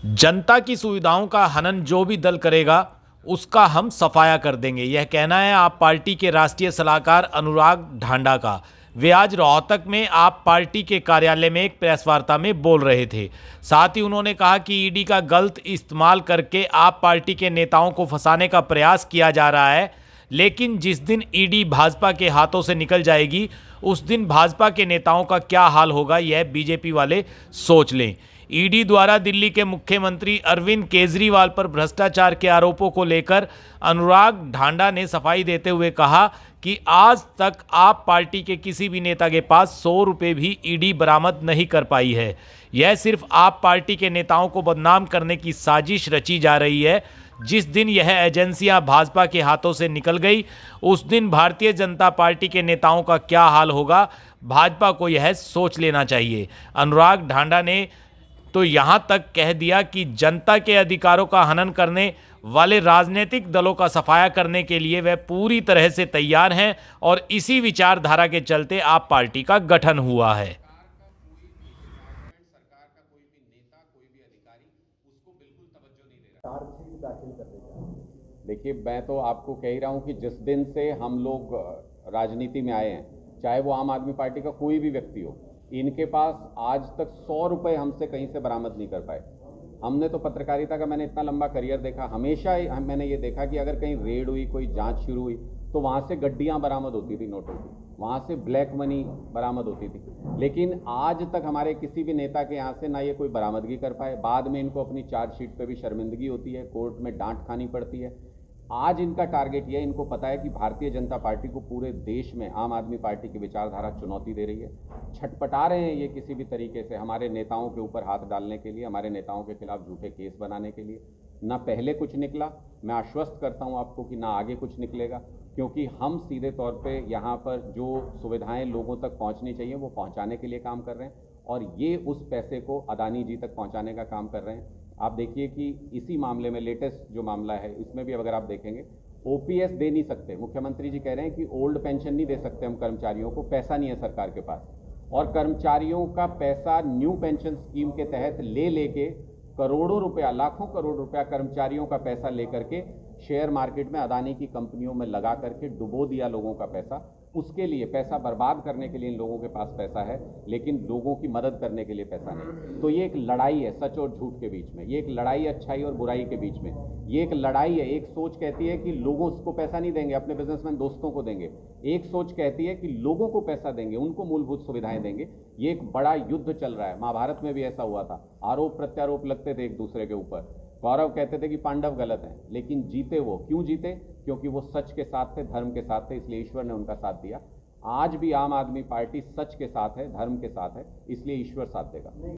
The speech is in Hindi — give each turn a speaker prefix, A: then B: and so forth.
A: जनता की सुविधाओं का हनन जो भी दल करेगा उसका हम सफाया कर देंगे। यह कहना है आप पार्टी के राष्ट्रीय सलाहकार अनुराग ढांडा का। वे आज रोहतक में आप पार्टी के कार्यालय में एक प्रेस वार्ता में बोल रहे थे। साथ ही उन्होंने कहा कि ईडी का गलत इस्तेमाल करके आप पार्टी के नेताओं को फंसाने का प्रयास किया जा रहा है, लेकिन जिस दिन ईडी भाजपा के हाथों से निकल जाएगी उस दिन भाजपा के नेताओं का क्या हाल होगा यह बीजेपी वाले सोच लें। ईडी द्वारा दिल्ली के मुख्यमंत्री अरविंद केजरीवाल पर भ्रष्टाचार के आरोपों को लेकर अनुराग ढांडा ने सफाई देते हुए कहा कि आज तक आप पार्टी के किसी भी नेता के पास 100 रुपये भी ईडी बरामद नहीं कर पाई है। यह सिर्फ आप पार्टी के नेताओं को बदनाम करने की साजिश रची जा रही है। जिस दिन यह एजेंसियां भाजपा के हाथों से निकल गई उस दिन भारतीय जनता पार्टी के नेताओं का क्या हाल होगा, भाजपा को यह सोच लेना चाहिए। अनुराग ढांडा ने तो यहां तक कह दिया कि जनता के अधिकारों का हनन करने वाले राजनीतिक दलों का सफाया करने के लिए वह पूरी तरह से तैयार हैं और इसी विचारधारा के चलते आप पार्टी का गठन हुआ है।
B: सरकार का कोई भी नेता, कोई भी अधिकारी उसको बिल्कुल तवज्जो नहीं दे रहा। चार्जशीट दाखिल कर देगा। देखिए, मैं तो आपको कह ही रहा हूं कि जिस दिन से हम लोग राजनीति में आए हैं, चाहे वो आम आदमी पार्टी का कोई भी व्यक्ति हो, इनके पास आज तक 100 रुपये हमसे कहीं से बरामद नहीं कर पाए। हमने तो पत्रकारिता का मैंने इतना लंबा करियर देखा, हमेशा मैंने ये देखा कि अगर कहीं रेड हुई, कोई जांच शुरू हुई, तो वहाँ से गड्डियाँ बरामद होती थी नोटों की, वहाँ से ब्लैक मनी बरामद होती थी। लेकिन आज तक हमारे किसी भी नेता के यहाँ से ना ये कोई बरामदगी कर पाए। बाद में इनको अपनी चार्जशीट पे भी शर्मिंदगी होती है, कोर्ट में डांट खानी पड़ती है। आज इनका टारगेट ये है, इनको पता है कि भारतीय जनता पार्टी को पूरे देश में आम आदमी पार्टी की विचारधारा चुनौती दे रही है। छटपटा रहे हैं ये किसी भी तरीके से हमारे नेताओं के ऊपर हाथ डालने के लिए, हमारे नेताओं के खिलाफ झूठे केस बनाने के लिए। ना पहले कुछ निकला, मैं आश्वस्त करता हूं आपको कि ना आगे कुछ निकलेगा, क्योंकि हम सीधे तौर पे यहाँ पर जो सुविधाएं लोगों तक पहुँचनी चाहिए वो पहुँचाने के लिए काम कर रहे हैं, और ये उस पैसे को अदानी जी तक पहुँचाने का काम कर रहे हैं। आप देखिए कि इसी मामले में लेटेस्ट जो मामला है, इसमें भी अगर आप देखेंगे, ओपीएस दे नहीं सकते। मुख्यमंत्री जी कह रहे हैं कि ओल्ड पेंशन नहीं दे सकते हम कर्मचारियों को, पैसा नहीं है सरकार के पास, और कर्मचारियों का पैसा न्यू पेंशन स्कीम के तहत लेके करोड़ों रुपया, लाखों करोड़ रुपया कर्मचारियों का पैसा लेकर के शेयर मार्केट में अदानी की कंपनियों में लगा करके डुबो दिया लोगों का पैसा। उसके लिए पैसा बर्बाद करने के लिए इन लोगों के पास पैसा है, लेकिन लोगों की मदद करने के लिए पैसा नहीं। तो ये एक लड़ाई है सच और झूठ के बीच में, ये एक लड़ाई है अच्छाई और बुराई के बीच में, ये एक लड़ाई है। एक सोच कहती है कि लोगों को पैसा नहीं देंगे, अपने बिजनेसमैन दोस्तों को देंगे। एक सोच कहती है कि लोगों को पैसा देंगे, उनको मूलभूत सुविधाएं देंगे। ये एक बड़ा युद्ध चल रहा है। महाभारत में भी ऐसा हुआ था, आरोप प्रत्यारोप लगते थे एक दूसरे के ऊपर। कौरव कहते थे कि पांडव गलत हैं, लेकिन जीते वो। क्यों जीते? क्योंकि वो सच के साथ थे, धर्म के साथ थे, इसलिए ईश्वर ने उनका साथ दिया। आज भी आम आदमी पार्टी सच के साथ है, धर्म के साथ है, इसलिए ईश्वर साथ देगा।